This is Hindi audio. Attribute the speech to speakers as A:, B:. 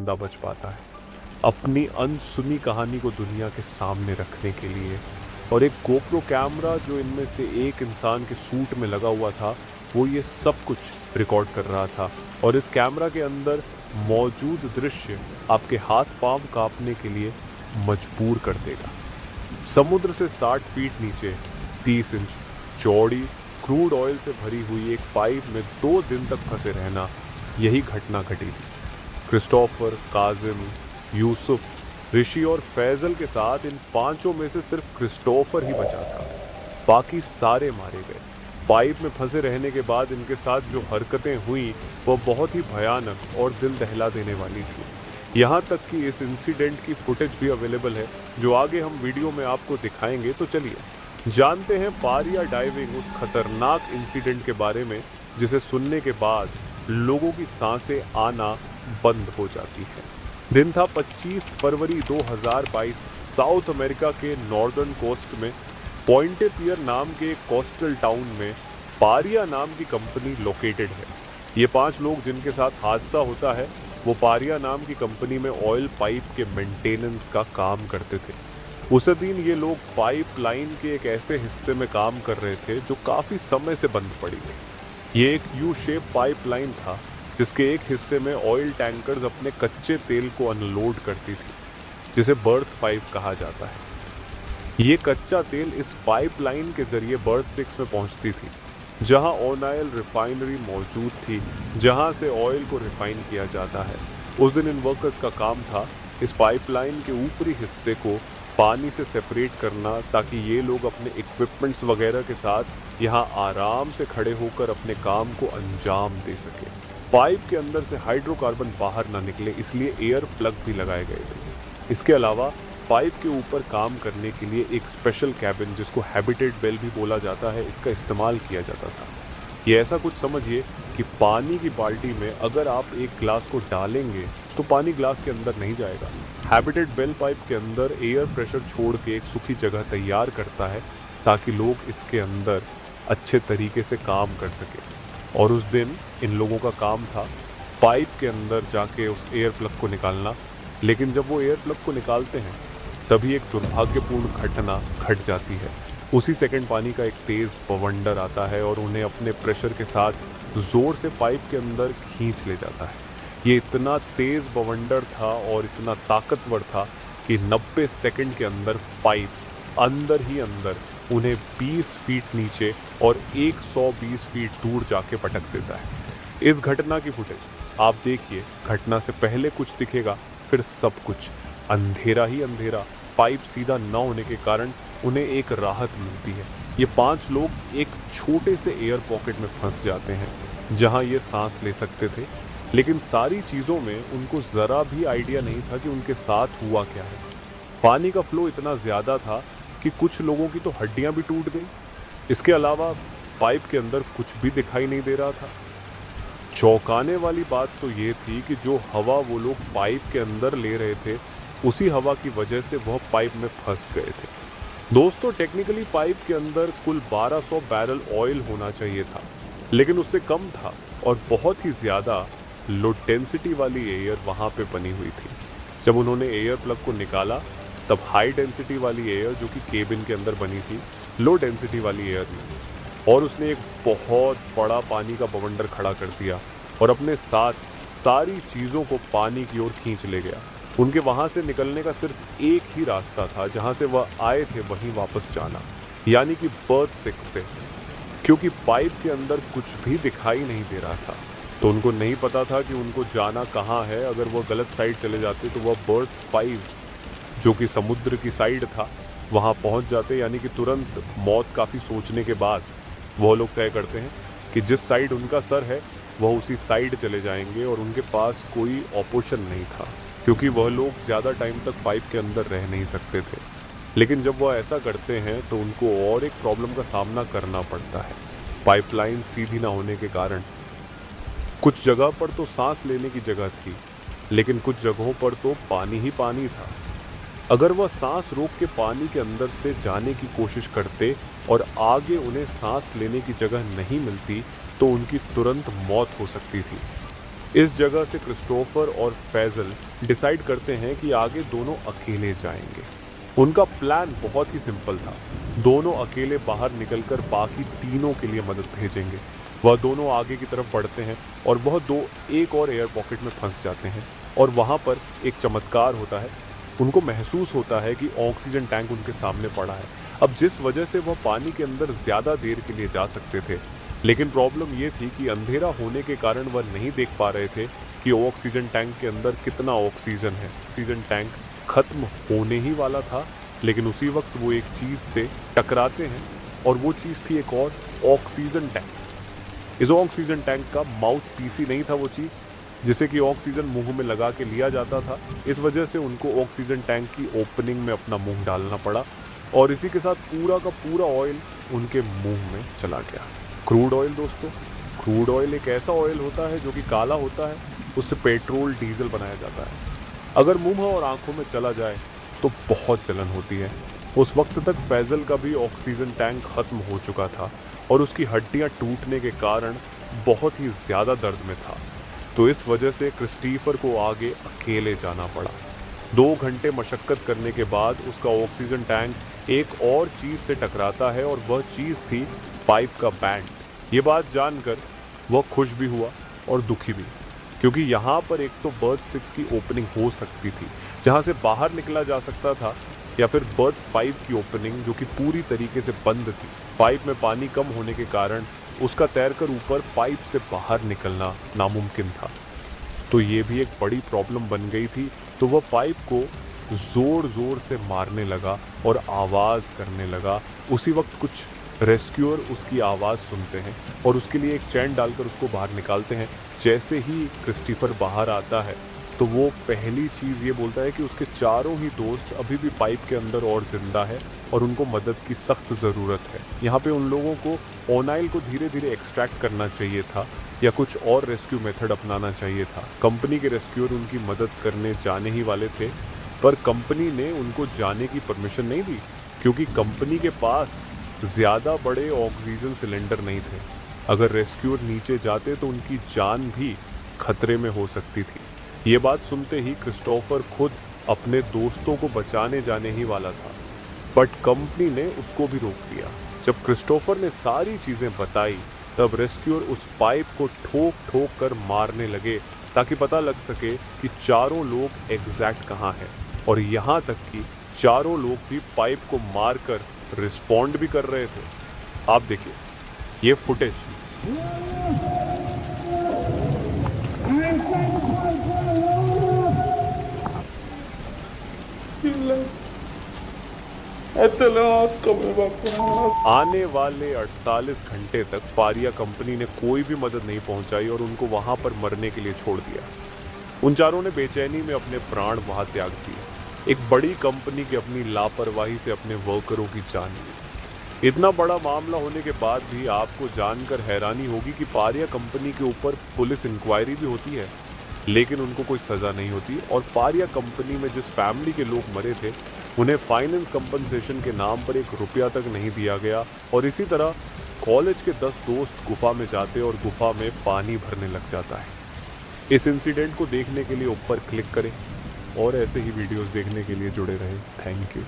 A: जिंदा बच पाता है अपनी अनसुनी कहानी को दुनिया के सामने रखने के लिए। और एक गोप्रो कैमरा जो इनमें से एक इंसान के सूट में लगा हुआ था वो ये सब कुछ रिकॉर्ड कर रहा था। और इस कैमरा के अंदर मौजूद दृश्य आपके हाथ पांव कांपने के लिए मजबूर कर देगा। समुद्र से 60 फीट नीचे 30 इंच चौड़ी क्रूड ऑयल से भरी हुई एक पाइप में 2 दिन तक फंसे रहना, यही घटना घटी थी। क्रिस्टोफर, काजिम, यूसुफ, ऋषि और फैजल के साथ इन पांचों में से सिर्फ क्रिस्टोफर ही बचा था, बाकी सारे मारे गए। पाइप में फंसे रहने के बाद इनके साथ जो हरकतें हुई वह बहुत ही भयानक और दिल दहला देने वाली थी। यहाँ तक कि इस इंसिडेंट की फुटेज भी अवेलेबल है जो आगे हम वीडियो में आपको दिखाएंगे। तो चलिए जानते हैं पारिया डाइविंग उस खतरनाक इंसिडेंट के बारे में जिसे सुनने के बाद लोगों की सांसें आना बंद हो जाती है। दिन था 25 फरवरी 2022। साउथ अमेरिका के नॉर्दर्न कोस्ट में पॉइंटे पियर नाम के एक कोस्टल टाउन में पारिया नाम की कंपनी लोकेटेड है। ये 5 लोग जिनके साथ हादसा होता है वो पारिया नाम की कंपनी में ऑयल पाइप के मेंटेनेंस का काम करते थे। उस दिन ये लोग पाइप लाइन के एक ऐसे हिस्से में काम कर रहे थे जो काफ़ी समय से बंद पड़ी थी। ये एक यू शेप पाइप लाइन था जिसके एक हिस्से में ऑयल टैंकर्स अपने कच्चे तेल को अनलोड करती थी, जिसे बर्थ 5 कहा जाता है। ये कच्चा तेल इस पाइपलाइन के जरिए बर्थ 6 में पहुंचती थी, जहां ओनाइल रिफाइनरी मौजूद थी, जहां से ऑयल को रिफाइन किया जाता है। उस दिन इन वर्कर्स का काम था इस पाइपलाइन के ऊपरी हिस्से को पानी से सेपरेट करना, ताकि ये लोग अपने इक्विपमेंट्स वगैरह के साथ यहाँ आराम से खड़े होकर अपने काम को अंजाम दे सके। पाइप के अंदर से हाइड्रोकार्बन बाहर ना निकले, इसलिए एयर प्लग भी लगाए गए थे। इसके अलावा पाइप के ऊपर काम करने के लिए एक स्पेशल कैबिन, जिसको हैबिटेट बेल भी बोला जाता है, इसका इस्तेमाल किया जाता था। ये ऐसा कुछ समझिए कि पानी की बाल्टी में अगर आप एक ग्लास को डालेंगे तो पानी ग्लास के अंदर नहीं जाएगा। हैबिटेट बेल पाइप के अंदर एयर प्रेशर छोड़ के एक सूखी जगह तैयार करता है ताकि लोग इसके अंदर अच्छे तरीके से काम कर सके। और उस दिन इन लोगों का काम था पाइप के अंदर जाके उस एयर प्लग को निकालना। लेकिन जब वो एयर प्लग को निकालते हैं तभी एक दुर्भाग्यपूर्ण घटना घट जाती है। उसी सेकंड पानी का एक तेज़ बवंडर आता है और उन्हें अपने प्रेशर के साथ ज़ोर से पाइप के अंदर खींच ले जाता है। ये इतना तेज़ बवंडर था और इतना ताकतवर था कि 90 सेकंड के अंदर पाइप अंदर ही अंदर उन्हें 20 फीट नीचे और 120 फीट दूर जाके पटक देता है। इस घटना की फुटेज आप देखिए। घटना से पहले कुछ दिखेगा, फिर सब कुछ अंधेरा ही अंधेरा। पाइप सीधा न होने के कारण उन्हें एक राहत मिलती है। ये 5 लोग एक छोटे से एयर पॉकेट में फंस जाते हैं जहां ये सांस ले सकते थे, लेकिन सारी चीज़ों में उनको ज़रा भी आइडिया नहीं था कि उनके साथ हुआ क्या है। पानी का फ्लो इतना ज़्यादा था कि कुछ लोगों की तो हड्डियां भी टूट गई। इसके अलावा पाइप के अंदर कुछ भी दिखाई नहीं दे रहा था। चौंकाने वाली बात तो ये थी कि जो हवा वो लोग पाइप के अंदर ले रहे थे उसी हवा की वजह से वह पाइप में फंस गए थे। दोस्तों, टेक्निकली पाइप के अंदर कुल 1200 बैरल ऑयल होना चाहिए था, लेकिन उससे कम था और बहुत ही ज़्यादा लो डेंसिटी वाली एयर वहाँ पे बनी हुई थी। जब उन्होंने एयर प्लग को निकाला तब हाई डेंसिटी वाली एयर जो कि केबिन के अंदर बनी थी लो डेंसिटी वाली एयर में, और उसने एक बहुत बड़ा पानी का बवंडर खड़ा कर दिया और अपने साथ सारी चीज़ों को पानी की ओर खींच ले गया। उनके वहाँ से निकलने का सिर्फ एक ही रास्ता था, जहाँ से वह आए थे वहीं वापस जाना, यानी कि बर्थ 6 से। क्योंकि पाइप के अंदर कुछ भी दिखाई नहीं दे रहा था तो उनको नहीं पता था कि उनको जाना कहाँ है। अगर वह गलत साइड चले जाते तो वह बर्थ 5 जो कि समुद्र की साइड था वहाँ पहुँच जाते, यानी कि तुरंत मौत। काफ़ी सोचने के बाद वह लोग तय करते हैं कि जिस साइड उनका सर है वह उसी साइड चले जाएंगे, और उनके पास कोई ऑपोशन नहीं था क्योंकि वह लोग ज़्यादा टाइम तक पाइप के अंदर रह नहीं सकते थे। लेकिन जब वह ऐसा करते हैं तो उनको और एक प्रॉब्लम का सामना करना पड़ता है। पाइपलाइन सीधी ना होने के कारण कुछ जगह पर तो सांस लेने की जगह थी, लेकिन कुछ जगहों पर तो पानी ही पानी था। अगर वह सांस रोक के पानी के अंदर से जाने की कोशिश करते और आगे उन्हें सांस लेने की जगह नहीं मिलती तो उनकी तुरंत मौत हो सकती थी। इस जगह से क्रिस्टोफर और फैजल डिसाइड करते हैं कि आगे दोनों अकेले जाएंगे। उनका प्लान बहुत ही सिंपल था। दोनों अकेले बाहर निकलकर बाकी तीनों के लिए मदद भेजेंगे। वह दोनों आगे की तरफ बढ़ते हैं और वह दो एक और एयर पॉकेट में फंस जाते हैं और वहां पर एक चमत्कार होता है। उनको महसूस होता है कि ऑक्सीजन टैंक उनके सामने पड़ा है। अब जिस वजह से वह पानी के अंदर ज़्यादा देर के लिए जा सकते थे, लेकिन प्रॉब्लम ये थी कि अंधेरा होने के कारण वह नहीं देख पा रहे थे कि ऑक्सीजन टैंक के अंदर कितना ऑक्सीजन है। ऑक्सीजन टैंक खत्म होने ही वाला था, लेकिन उसी वक्त वो एक चीज़ से टकराते हैं और वो चीज़ थी एक और ऑक्सीजन टैंक। इस ऑक्सीजन टैंक का माउथ पीस ही नहीं था वो चीज़ जिसे कि ऑक्सीजन मुंह में लगा के लिया जाता था। इस वजह से उनको ऑक्सीजन टैंक की ओपनिंग में अपना मुंह डालना पड़ा और इसी के साथ पूरा का पूरा ऑयल उनके मुंह में चला गया। क्रूड ऑयल दोस्तों, क्रूड ऑयल एक ऐसा ऑयल होता है जो कि काला होता है, उससे पेट्रोल डीजल बनाया जाता है। अगर मुंह और आंखों में चला जाए तो बहुत जलन होती है। उस वक्त तक फैजल का भी ऑक्सीजन टैंक खत्म हो चुका था और उसकी हड्डियां टूटने के कारण बहुत ही ज़्यादा दर्द में था। तो इस वजह से क्रिस्टीफर को आगे अकेले जाना पड़ा। 2 घंटे मशक्कत करने के बाद उसका ऑक्सीजन टैंक एक और चीज़ से टकराता है और वह चीज़ थी पाइप का बैंड। ये बात जानकर वह खुश भी हुआ और दुखी भी, क्योंकि यहाँ पर एक तो बर्थ 6 की ओपनिंग हो सकती थी जहाँ से बाहर निकला जा सकता था, या फिर बर्थ 5 की ओपनिंग जो कि पूरी तरीके से बंद थी। पाइप में पानी कम होने के कारण उसका तैरकर ऊपर पाइप से बाहर निकलना नामुमकिन था। तो ये भी एक बड़ी प्रॉब्लम बन गई थी। तो वह पाइप को ज़ोर ज़ोर से मारने लगा और आवाज़ करने लगा। उसी वक्त कुछ रेस्क्यूअर उसकी आवाज़ सुनते हैं और उसके लिए एक चैन डालकर उसको बाहर निकालते हैं। जैसे ही क्रिस्टीफर बाहर आता है तो वो पहली चीज़ ये बोलता है कि उसके चारों ही दोस्त अभी भी पाइप के अंदर और ज़िंदा है और उनको मदद की सख्त ज़रूरत है। यहाँ पे उन लोगों को ओनाइल को धीरे धीरे एक्सट्रैक्ट करना चाहिए था या कुछ और रेस्क्यू मेथड अपनाना चाहिए था। कंपनी के रेस्क्यूअर उनकी मदद करने जाने ही वाले थे, पर कंपनी ने उनको जाने की परमिशन नहीं दी क्योंकि कंपनी के पास ज़्यादा बड़े ऑक्सीजन सिलेंडर नहीं थे। अगर रेस्क्यूअर नीचे जाते तो उनकी जान भी खतरे में हो सकती थी। ये बात सुनते ही क्रिस्टोफर खुद अपने दोस्तों को बचाने जाने ही वाला था, बट कंपनी ने उसको भी रोक दिया। जब क्रिस्टोफर ने सारी चीज़ें बताई तब रेस्क्यूअर उस पाइप को ठोक ठोक कर मारने लगे ताकि पता लग सके कि चारों लोग एग्जैक्ट कहाँ हैं, और यहाँ तक कि चारों लोग भी पाइप को मारकर रिस्पॉन्ड भी कर रहे थे। आप देखिए ये फुटेज। आने वाले 48 घंटे तक पारिया कंपनी ने कोई भी मदद नहीं पहुंचाई और उनको वहां पर मरने के लिए छोड़ दिया। उन चारों ने बेचैनी में अपने प्राण वहां त्याग दिए। एक बड़ी कंपनी की अपनी लापरवाही से अपने वर्करों की जान ली। इतना बड़ा मामला होने के बाद भी आपको जानकर हैरानी होगी कि पारिया कंपनी के ऊपर पुलिस इंक्वायरी भी होती है, लेकिन उनको कोई सज़ा नहीं होती। और पारिया कंपनी में जिस फैमिली के लोग मरे थे उन्हें फाइनेंस कंपनसेशन के नाम पर 1 रुपया तक नहीं दिया गया। और इसी तरह कॉलेज के 10 दोस्त गुफा में जाते और गुफा में पानी भरने लग जाता है। इस इंसिडेंट को देखने के लिए ऊपर क्लिक करें और ऐसे ही वीडियोस देखने के लिए जुड़े रहें। Thank you.